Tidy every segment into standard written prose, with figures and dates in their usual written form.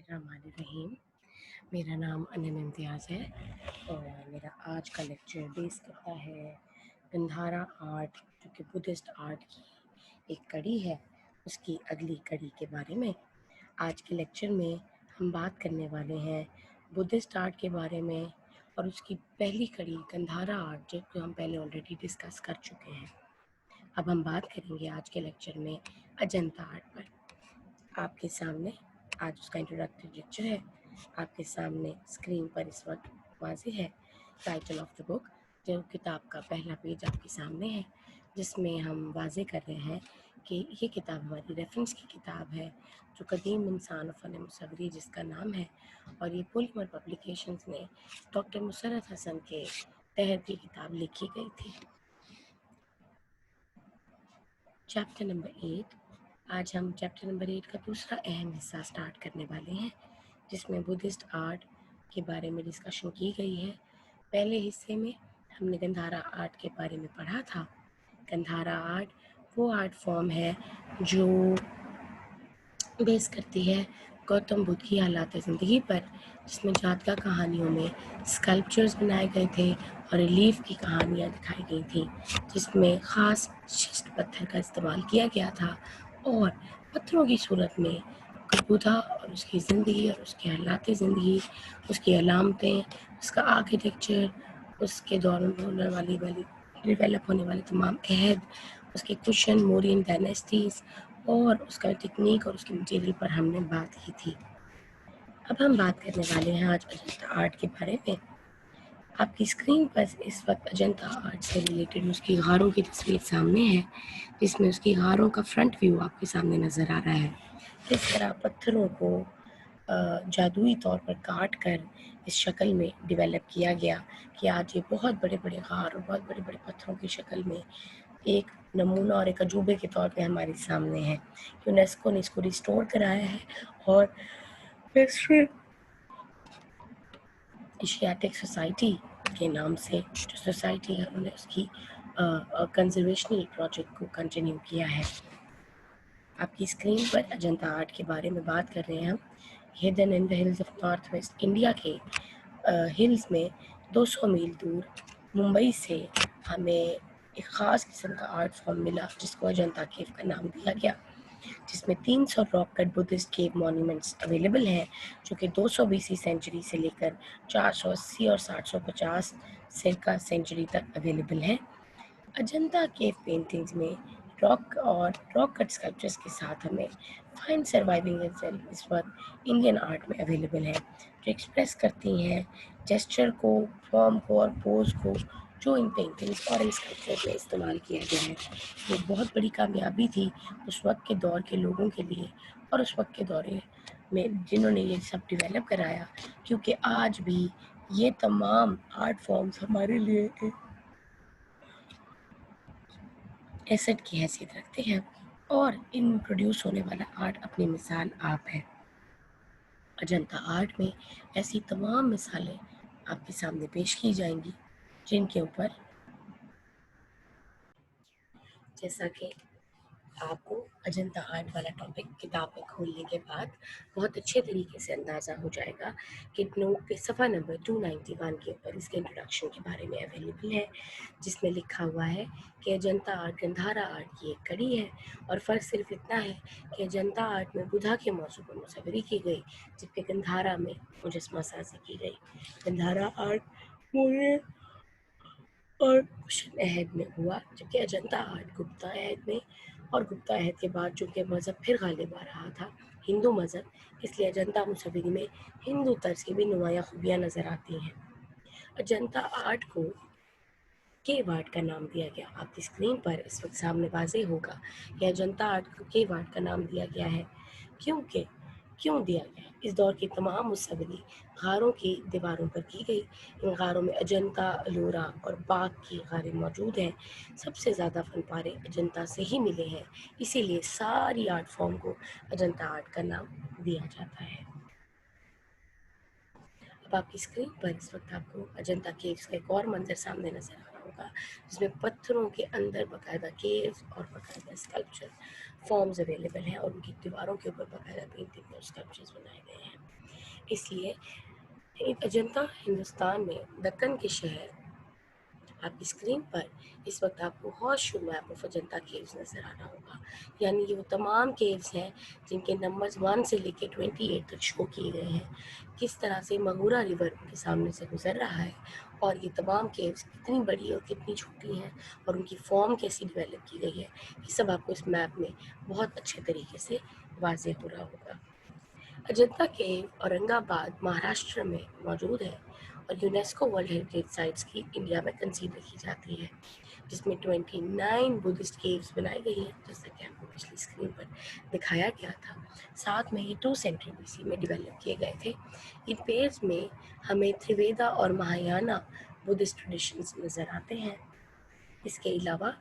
बिस्मिल्लाहिर्रहमानिर्रहीम। मेरा नाम अनम इम्तियाज़ है और मेरा आज का लेक्चर बेस करता है गंधारा आर्ट, जो कि बुद्धिस्ट आर्ट की एक कड़ी है, उसकी अगली कड़ी के बारे में। आज के लेक्चर में हम बात करने वाले हैं बुद्धिस्ट आर्ट के बारे में और उसकी पहली कड़ी गंधारा आर्ट, जो हम पहले ऑलरेडी डिस्कस कर चुके हैं। अब हम बात करेंगे आज के लेक्चर में अजंता आर्ट पर। आपके सामने आज उसका इंट्रोडक्टरी लेक्चर है। आपके सामने स्क्रीन पर इस वक्त वाज़ेह है टाइटल ऑफ द बुक, जो किताब का पहला पेज आपके सामने है, जिसमें हम वाज़ेह कर रहे हैं कि ये किताब हमारी रेफरेंस की किताब है, जो कदीम इंसान फ़न मुसव्वरी जिसका नाम है, और ये पॉलीमर पब्लिकेशंस ने डॉक्टर मुसर्रत हसन के तहत ये किताब लिखी गई थी। Chapter number 8। आज हम चैप्टर नंबर 8 का दूसरा अहम हिस्सा स्टार्ट करने वाले हैं, जिसमें बुद्धिस्ट आर्ट के बारे में डिस्कशन की गई है। पहले हिस्से में हमने गंधारा आर्ट के बारे में पढ़ा था। गंधारा आर्ट वो आर्ट फॉर्म है जो बेस करती है गौतम बुद्ध की हालात ज़िंदगी पर, जिसमें जातका कहानियों में स्कल्पचर्स बनाए गए थे और रिलीफ की कहानियाँ दिखाई गई थी, जिसमें ख़ास शिष्ट पत्थर का इस्तेमाल किया गया था और पत्थरों की सूरत में बुद्धा और उसकी ज़िंदगी और उसके हालात ज़िंदगी, उसकी अलामतें, उसका आर्किटेक्चर, उसके दौरान होने वाली डेवलप होने वाले तमाम अहद, उसके कुशन मौर्यन डायनेस्टीज़ और उसका टेक्निक और उसके मटेरियल पर हमने बात की थी। अब हम बात करने वाले हैं आज अजंता आर्ट के बारे में। आपकी स्क्रीन पर इस वक्त अजंता आर्ट से रिलेटेड उसकी गारों की तस्वीर सामने है, जिसमें उसकी गारों का फ्रंट व्यू आपके सामने नज़र आ रहा है। किस तरह पत्थरों को जादुई तौर पर काट कर इस शक्ल में डेवलप किया गया कि आज ये बहुत बड़े बड़े गार और बहुत बड़े बड़े पत्थरों की शक्ल में एक नमूना और एक अजूबे के तौर पे हमारे सामने है। यूनेस्को ने इसको रिस्टोर कराया है और हिस्ट्री एशियाटिक सोसाइटी के नाम से जो सोसाइटी है, उन्होंने उसकी कंजर्वेशनल प्रोजेक्ट को कंटिन्यू किया है। आपकी स्क्रीन पर अजंता आर्ट के बारे में बात कर रहे हैं हम। Hidden in the hills of north west India के हिल्स में 200 मील दूर मुंबई से हमें एक ख़ास किस्म का आर्ट फॉर्म मिला, जिसको अजंता केव का नाम दिया गया, जिसमें 300 रॉक कट बुद्धिस्ट केव मॉन्यूमेंट्स अवेलेबल हैं, जो कि 200 बीसी सेंचुरी से लेकर 480 और 750 सिरका सेंचुरी तक अवेलेबल हैं। अजंता केव पेंटिंग्स में रॉक कट स्कल्पचर्स के साथ हमें फाइन सर्वाइविंग एग्जाम्पल इस वक्त इंडियन आर्ट में अवेलेबल हैं, जो एक्सप्रेस करती हैं जेस्चर को, फॉर्म को और पोज को, जो इन पेंटिंग्स और इन स्कल्पचर्स में इस्तेमाल किया गया है। ये बहुत बड़ी कामयाबी थी उस वक्त के दौर के लोगों के लिए और उस वक्त के दौरे में जिन्होंने ये सब डेवलप कराया, क्योंकि आज भी ये तमाम आर्ट फॉर्म्स हमारे लिए एक एसेट की हैसियत रखते हैं और इन प्रोड्यूस होने वाला आर्ट अपनी मिसाल आप है। अजंता आर्ट में ऐसी तमाम मिसालें आपके सामने पेश की जाएंगी, जिनके ऊपर जैसा कि आपको अजंता आर्ट वाला टॉपिक किताब में खोलने के बाद बहुत अच्छे तरीके से अंदाज़ा हो जाएगा कि नोट पे सफ़ा नंबर 291 के ऊपर इसके इंट्रोडक्शन के बारे में अवेलेबल है, जिसमें लिखा हुआ है कि अजंता आर्ट गंधारा आर्ट की एक कड़ी है और फ़र्क सिर्फ इतना है कि अजंता आर्ट में बुधा के मौजू पर मुसव्वरी की गई, जबकि गंधारा में मुजस्मा साजी की गई। गंधारा आर्ट मौर्य और कुशन अहद में हुआ, जबकि अजंता आर्ट गुप्ता अहद में, और गुप्ता अहद के बाद चूँकि मज़हब फिर गालिब आ रहा था, हिंदू मज़हब, इसलिए अजंता मुसव्वरी में हिंदू तर्ज की भी नुमायाँ खूबियाँ नज़र आती हैं। अजंता आर्ट को केव आर्ट का नाम दिया गया। आपकी स्क्रीन पर इस वक्त सामने वाज़ेह होगा कि अजंता आर्ट को केव आर्ट का नाम दिया गया है। क्यों दिया गया? इस दौर की तमाम मुसव्वरी गारों की दीवारों पर की गई। इन गारों में अजंता, एलोरा और बाग की गारें मौजूद हैं। सबसे ज़्यादा फनपारे अजंता से ही मिले हैं, इसीलिए सारी आर्ट फॉर्म को अजंता आर्ट का नाम दिया जाता है। अब आपकी स्क्रीन पर इस वक्त आपको अजंता केव्स का एक और मंजर सामने नज़र आ रहा होगा, जिसमें पत्थरों के अंदर बाकायदा केव्स और बाकायदा स्कल्पचर फॉर्म्स अवेलेबल हैं और उनकी दीवारों के ऊपर बाकायदा पेंटिंग और स्कल्पचर्स बनाए गए हैं। इसलिए अजंता हिंदुस्तान में दक्कन के शहर, आपकी स्क्रीन पर इस वक्त आपको horse map of Ajanta caves नज़र आ रहा होगा। यानी ये वो तमाम केव्स हैं जिनके नंबर्स 1 से लेकर 28 तक शो किए गए हैं। किस तरह से मगूरा रिवर के सामने से गुजर रहा है और ये तमाम केव्स कितनी बड़ी और कितनी छोटी हैं और उनकी फॉर्म कैसी डेवलप की गई है, ये सब आपको इस मैप में बहुत अच्छे तरीके से वाज़ेह हो रहा होगा। अजंता केव औरंगाबाद महाराष्ट्र में मौजूद है और यूनेस्को वर्ल्ड हेरिटेज साइट्स की इंडिया में कंसीडर की जाती है, जिसमें 29 बुद्धिस्ट केव्स बनाई गई हैं, जैसा कि आपको पिछली स्क्रीन पर दिखाया गया था। साथ में ये 2 सेंचुरी BC में डेवलप किए गए थे। इन पेयर्स में हमें त्रिवेदा और महायाना बुद्धिस्ट ट्रेडिशंस नज़र आते हैं। इसके अलावा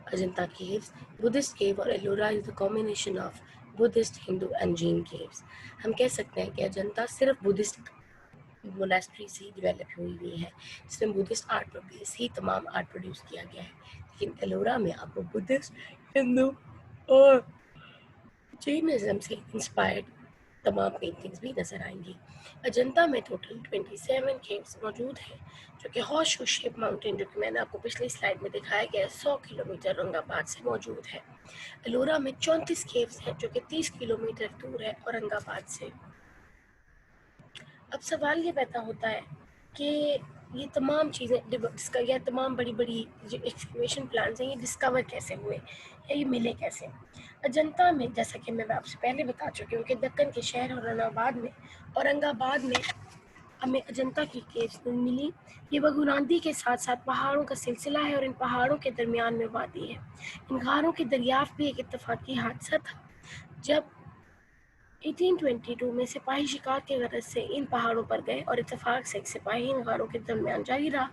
Ajanta caves, Buddhist cave और Ellora is the combination of Buddhist, Hindu and Jain caves. हम कह सकते हैं कि अजंता सिर्फ बुद्धिस्ट मोनेस्ट्री से ही डेवलप हुई हुई है, जिसमें बुद्धिस्ट आर्ट पर बेस ही तमाम आर्ट प्रोड्यूस किया गया है। लेकिन एलोरा में आपको बुद्धिस्ट, हिंदू और जैनिज्म से इंस्पायर्ड तमाम पेंटिंग्स भी नजर आएंगी। अजंता में टोटल 27 केव्स मौजूद हैं, जो कि हॉर्स शेप माउंटेन, जो कि मैंने आपको पिछली स्लाइड में दिखाया गया 100 किलोमीटर औरंगाबाद से मौजूद है। एलोरा में 34 केव्स हैं, जो कि 30 किलोमीटर दूर है औरंगाबाद से। अब सवाल ये पैदा होता है कि ये तमाम चीज़ें या तमाम बड़ी बड़ी जो एक्सकवेशन प्लान्स हैं, ये डिस्कवर कैसे हुए या ये मिले कैसे। अजंता में, जैसा कि मैं आपसे पहले बता चुकी हूँ, कि दक्कन के शहर औरंगाबाद में हमें अजंता की केव्स मिली। ये बगुरांदी के साथ साथ पहाड़ों का सिलसिला है और इन पहाड़ों के दरमियान में वादी है। इन गारों की दरियाफ्त भी एक इत्तफाकी हादसा था, जब 1822 में सिपाही शिकार के गरज से इन पहाड़ों पर गए और इत्तेफाक से एक सिपाही इन गारों के दरमियान जारी रहा,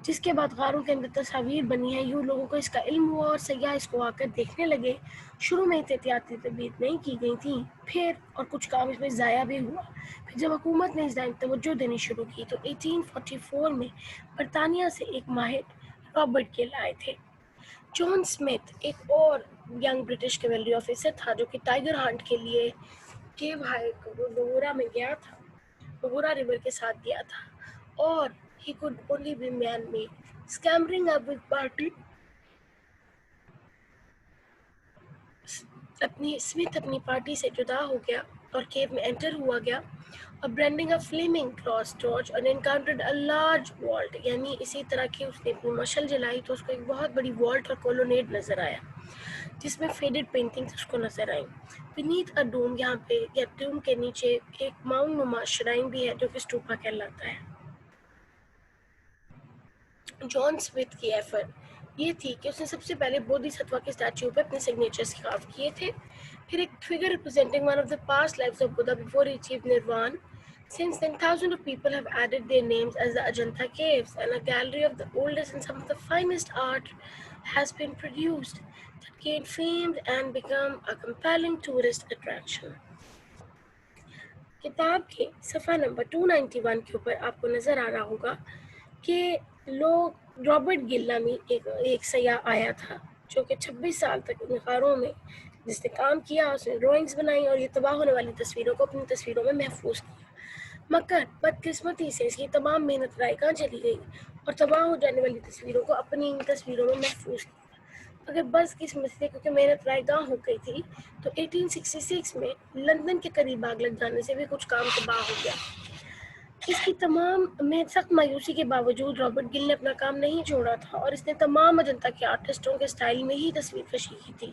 जिसके बाद गारों के अंदर तस्वीर बनी है। यूँ लोगों को इसका इल्म हुआ और सयाह इसको आकर देखने लगे। शुरू में एहतियाती तदबीर नहीं की गई थी, फिर और कुछ काम इसमें ज़ाया भी हुआ। फिर जब हुकूमत ने इस दायम तवज्जो देनी शुरू की तो 1844 में बरतानिया से एक माहिर रॉबर्ट गिल आए थे। जॉन स्मिथ एक और यंग ब्रिटिश कैवेलरी ऑफिसर था, जो कि टाइगर हंट के लिए केव हाइक बगोरा में गया था, बगोरा रिवर के साथ गया था, और he could only be man made. Scampering up with party, Smith अपनी पार्टी से जुदा हो गया और केव में एंटर हुआ गया और ब्रांडिंग अ फ्लेमिंग क्रॉस टॉर्च और एनकाउंटर्ड अ लार्ज वॉल्ट, यानी इसी तरह की उसने अपनी मशल जलाई तो उसको एक बहुत बड़ी वॉल्ट और कोलोनेड नजर आया, जिसमें फेडेड पेंटिंग्स उसको नजर आई। बीनीथ अ डूम, यहाँ पे या डूम के नीचे एक माउंट नुमा श्राइन भी है, जो कि स्टूपा कहलाता है। जॉन स्मिथ की एफर्ट ये थी कि उसने सबसे पहले बोधिसत्व के स्टैच्यू पे अपने सिग्नेचर्स कार्व किए थे, फिर एक figure representing one of the past lives of Buddha before he achieved निर्वाण. Since then, thousands of people have added their names as the Ajanta Caves, and a gallery of the oldest and some of the finest art has been produced that gained fame and become a compelling tourist attraction. किताब के सफ़ा number 291 के ऊपर आपको नज़र आ रहा होगा कि रॉबर्ट गिल नामी एक सयाह आया था, जो कि 26 साल तक इन गारों में जिसने काम किया, उसने ड्राइंग्स बनाई और ये तबाह होने वाली तस्वीरों को अपनी तस्वीरों में महफूज किया। मगर बदकिस्मती से इसकी तमाम मेहनत राय कहाँ चली गई और तबाह हो जाने वाली तस्वीरों को अपनी इन तस्वीरों में महफूज किया। अगर बस किस्मत से, क्योंकि मेहनत रायगाह हो गई थी, तो 1866 में लंदन के करीब आग लग जाने से भी कुछ काम तबाह हो गया। इसकी तमाम में सख्त मायूसी के बावजूद रॉबर्ट गिल ने अपना काम नहीं छोड़ा था और इसने तमाम अजंता के आर्टिस्टों के स्टाइल में ही तस्वीर कशी की थी।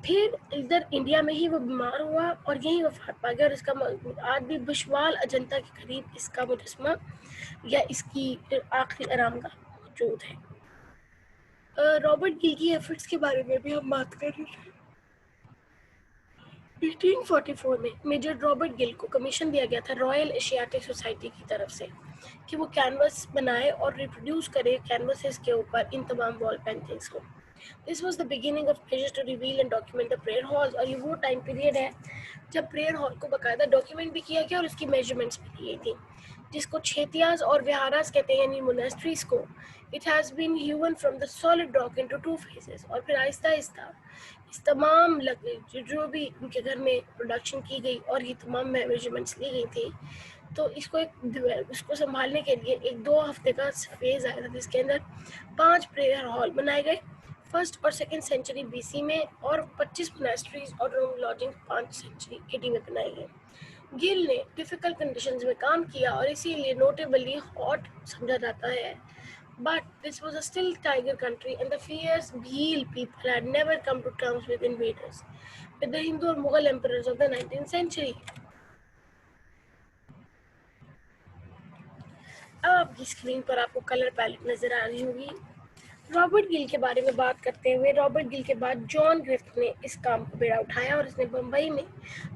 फिर इधर इंडिया में ही वो बीमार हुआ और यहीं वफात पा गया और इसका आज भी बिशवाल अजंता के करीब इसका मुजस्मा या इसकी आखिरी आरामगाह मौजूद है। रॉबर्ट गिल की एफर्ट्स के बारे में भी हम बात कर रहे थे। 1844 में मेजर रॉबर्ट गिल को कमीशन दिया गया था रॉयल एशियाटिक सोसाइटी की तरफ से कि वो कैनवस बनाए और रिप्रोड्यूस करे कैनवसेस के ऊपर इन तमाम वॉल पेंटिंग्स को। This was the beginning of pressure to reveal and document the prayer halls, और ये वो टाइम पीरियड है जब प्रेयर हॉल को बाकायदा डॉक्यूमेंट भी किया गया और उसकी मेजरमेंट्स भी ली थी, जिसको छेतियाज और विहारास कहते हैं, यानी मोनेस्ट्रीज को। It has been human from the solid rock into 2 phases, और फिर आहिस्ता आहिस्ता इस तमाम जो भी उनके घर में प्रोडक्शन की गई और ये तमाम मेजरमेंट्स ली गई थी, तो इसको संभालने के लिए एक 2 हफ्ते का फेज आया था जिसके अंदर 5 प्रेयर हॉल बनाए गए फर्स्ट और सेकेंड सेंचुरी बीसी में, और 25 मोनेस्ट्रीज और रूम लॉजिंग 5 सेंचुरी एडी में बनाए गए। गिल ने डिफिकल्ट कंडीशंस में काम किया और इसीलिए नोटेबली हॉट समझा जाता है। But this was a still tiger country and the fierce Bhil people had never come to terms with invaders, with the Hindu or Mughal emperors of the 19th century. अब आपकी screen पर आपको colour palette नजर आ रही होगी। Robert Gill के बारे में बात करते हुए, रॉबर्ट गिल के बाद जॉन ग्रिफ्ट ने इस काम को बेड़ा उठाया और इसने बम्बई में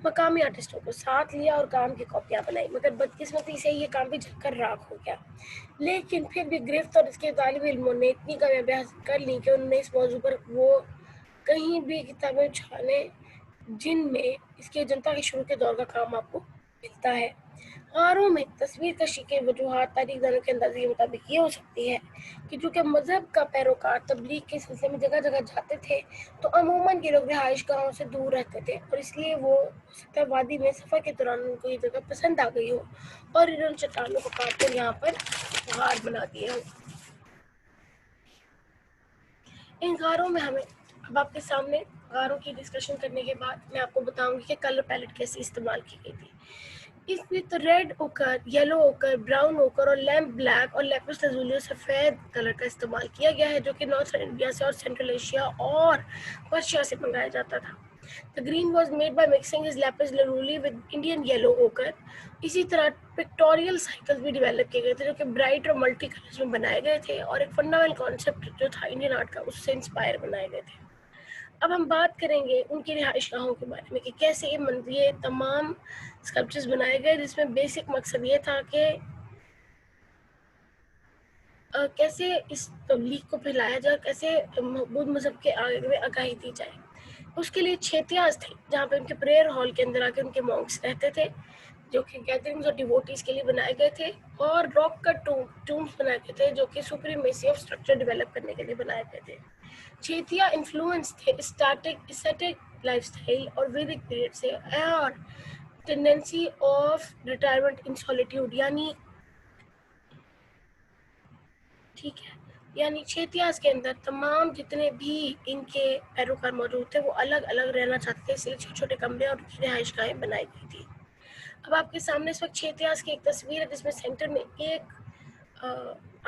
मकामी आर्टिस्टों को साथ लिया और काम की कॉपियां बनाई, मगर बदकिस्मती से ये काम भी जलकर राख हो गया। लेकिन फिर भी ग्रिफ्ट और इसके तालिब इल्मों ने इतनी कामयाबी हासिल कर ली कि उन्होंने इस मौजू पर वो कहीं भी किताबें छाने जिनमें इसके जनता के शुरू के दौर का काम आपको मिलता है। गारों में तस्वीर कशी के वजूहात तारीखदानों के अंदाजे के मुताबिक ये हो सकती है कि चूँकि मजहब का पैरोकार तबलीग के सिलसिले में जगह जगह जाते थे, तो अमूमन ये लोग रिहाइश गाहों से दूर रहते थे और इसलिए वो वादी में सफ़र के दौरान उनको ये जगह पसंद आ गई हो और इन्होंने चट्टानों को काट कर यहाँ पर गार बना दिए हो। इन गारों में हमें अब आपके सामने गारों की डिस्कशन करने के बाद मैं आपको बताऊंगी कि कलर पैलेट कैसे इस्तेमाल की गई थी। इसमें तो रेड ओकर, येलो ओकर, ब्राउन ओकर और लैम्प ब्लैक और लैपिस लजुली सफ़ेद कलर का इस्तेमाल किया गया है, जो कि नॉर्थ इंडिया से और सेंट्रल एशिया और पर्शिया से मंगाया जाता था। The green was made by mixing his lapis lazuli with Indian yellow ochre. इसी तरह पिक्टोरियल साइकिल्स भी डेवलप किए गए थे जो कि ब्राइट और मल्टी कलर्स में बनाए गए थे, और एक फंडामेंटल कॉन्सेप्ट जो था इंडियन आर्ट का उससे इंस्पायर बनाए गए थे। अब हम बात करेंगे उनकी रिहाइशगाहों के बारे में कि कैसे ये तमाम स्कल्पचर्स बनाए गए, जिसमें बेसिक मकसद ये था कि कैसे इस तबलीग को फैलाया जाए, कैसे बुद्ध मजहब के आगे में आगाही दी जाए। उसके लिए छेतियाज थे जहाँ पे उनके प्रेयर हॉल के अंदर आके उनके मॉन्क्स रहते थे, जो कि गैदरिंग्स और डिवोटीज के लिए बनाए गए थे, और रॉक कट टूम्स बनाए गए थे जो कि सुप्रीमेसी ऑफ स्ट्रक्चर डेवलप करने के लिए बनाए गए थे। छेतिया इन्फ्लुएंस थे स्टैटिक एस्थेटिक लाइफस्टाइल और वैदिक पीरियड से, और tendency of retirement in solitude यानी छेतियाज के अंदर तमाम जितने भी इनके पैरोकार मौजूद थे वो अलग अलग रहना चाहते थे, इसलिए छोटे छोटे कमरे और रिहाइशगाहें बनाई गई थी। अब आपके सामने इस वक्त छेतियाज की एक तस्वीर है जिसमें सेंटर में एक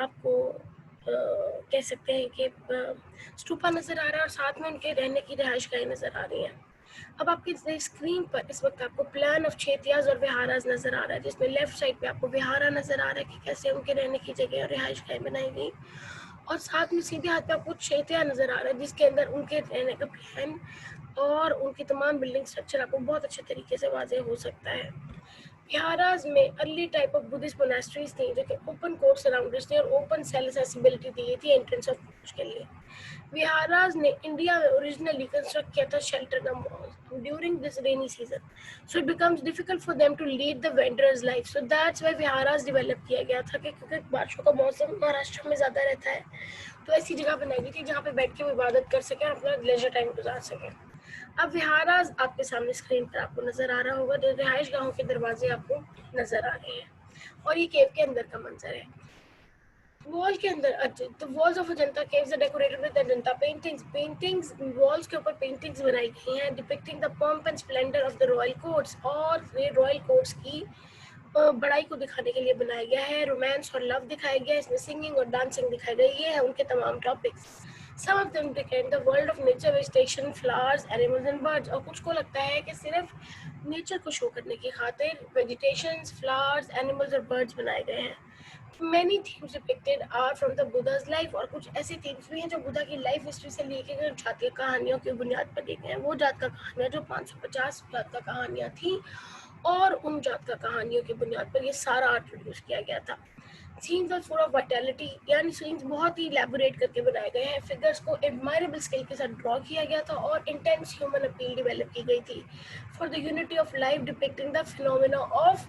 आपको कह सकते हैं कि स्टूपा नजर आ रहा है और साथ में उनके रहने की रिहाइशगाहें नजर आ रही हैं। अब आपकी स्क्रीन पर इस वक्त आपको प्लान ऑफ छेतियाज और विहाराज नजर आ रहा है, जिसमें लेफ्ट साइड पे आपको विहारा नजर आ रहा है कि कैसे उनके रहने की जगह और रिहाइशगाहें बनाई गई, और साथ में सीधे हाथ पे आपको छेतिया नजर आ रहा है जिसके अंदर उनके रहने का प्लान और उनकी तमाम बिल्डिंग स्ट्रक्चर आपको बहुत अच्छे तरीके से वाज़ेह हो सकता है। विहाराज में early type of Buddhist monasteries थी जो कि ओपन कोर्ट सराउंडेड थी और ओपन सेल एक्सेसिबिलिटी दी थी एंट्रेंस ऑफ के लिए। विहाराज ने इंडिया में ओरिजिनली कंस्ट्रक्ट किया था shelter cum walls during this rainy season, so it becomes difficult for them to lead the wanderers life, so that's why viharas develop किया गया था कि क्योंकि बारिशों का मौसम महाराष्ट्र में ज़्यादा रहता है, तो ऐसी जगह बनाई गई थी जहाँ पे बैठ के वो इबादत कर सकें और अपना लेजर टाइम गुजार सकें। अब विहाराज आपके सामने स्क्रीन पर आपको नजर आ रहा होगा, जो रिहाइश गाहों के दरवाजे आपको नजर आ रहे हैं और ये केव के अंदर का मंजर है। वॉल के अंदर the walls of Ajanta caves are decorated with Ajanta paintings walls के ऊपर पेंटिंग्स बनाई गई हैं depicting the pomp and splendour of the royal courts, और ये रॉयल कोर्ट्स की बड़ाई को दिखाने के लिए बनाया गया है। रोमांस और लव दिखाया गया है, इसमें सिंगिंग और डांसिंग दिखाई गई, ये है उनके तमाम topics. Some of them depend the world of nature, vegetation, flowers, animals and birds, और कुछ को लगता है कि सिर्फ नेचर को शो करने की खातिर वेजिटेशन, फ्लावर्स, एनिमल्स और बर्ड्स बनाए गए हैं। Many themes depicted are from the Buddha's life, और कुछ ऐसे themes भी हैं जो बुद्धा की लाइफ हिस्ट्री से लेके गए जातीय कहानियों की बुनियाद पर लिखे हैं। वो जात का कहानियाँ जो 550 जात का कहानियाँ थी, और उन जात का कहानियों की बुनियाद पर ये सारा आर्ट प्रोड्यूस किया गया था। Scenes are full of vitality, यानी सीन्स बहुत ही इलेबोरेट करके बनाए गए हैं। फिगर्स को एडमायरेबल स्किल के साथ ड्रॉ किया गया था और इंटेंस ह्यूमन अपील डेवलप की गई थी for the unity of life depicting the phenomena of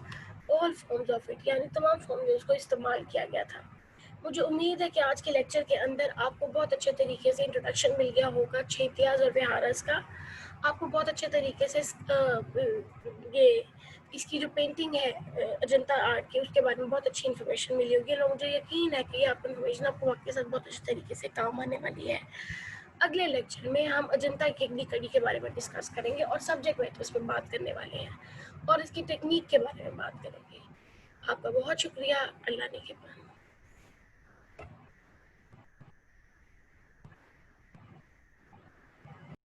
all forms of it, यानी तमाम फॉर्म्स को इस्तेमाल किया गया था। मुझे उम्मीद है कि आज के लेक्चर के अंदर आपको बहुत अच्छे तरीके से इंट्रोडक्शन मिल गया होगा क्षेत्याज और विहारस का। आपको बहुत अच्छे तरीके से ये इसकी जो पेंटिंग है अजंता आर्ट की, उसके बारे में बहुत अच्छी इन्फॉर्मेशन मिली होगी और मुझे यकीन है कि ये आपको इन्फॉर्मेशन आपको वक्त के साथ बहुत अच्छे तरीके से काम आने वाली है। अगले लेक्चर में हम अजंता की अगली कड़ी के बारे में डिस्कस करेंगे और सब्जेक्ट मैटर्स पे बात करने वाले हैं और इसकी टेक्निक के बारे में बात करेंगे। आपका बहुत शुक्रिया। अल्लाह ने के